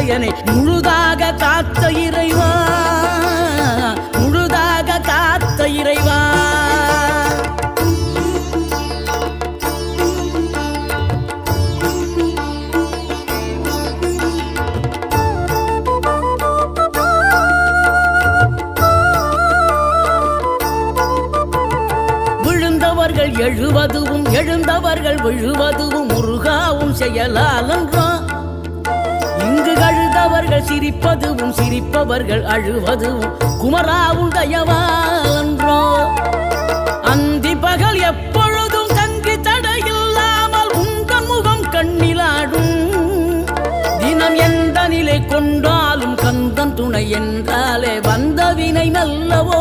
மங்கையனை முழுதாக காத்த இறைவா, முழுதாக காத்த இறைவா. விழுந்தவர்கள் எழுவதுவும் எழுந்தவர்கள் விழுவதுவும் முருகாவும் செயலாலன்றோ. இங்கு அழுதவர்கள் சிரிப்பதுவும் சிரிப்பவர்கள் அழுவதுவும் குமராவும் தயவாலன்றோ. அந்தி பகல் எப்பொழுதும் தங்கி தடையில்லாமல் உங்கள் முகம் கண்ணிலாடும். தினம் எந்த நிலை கொண்டாலும் கந்தன் துணை என்றாலே வந்த வினை நல்லவோ.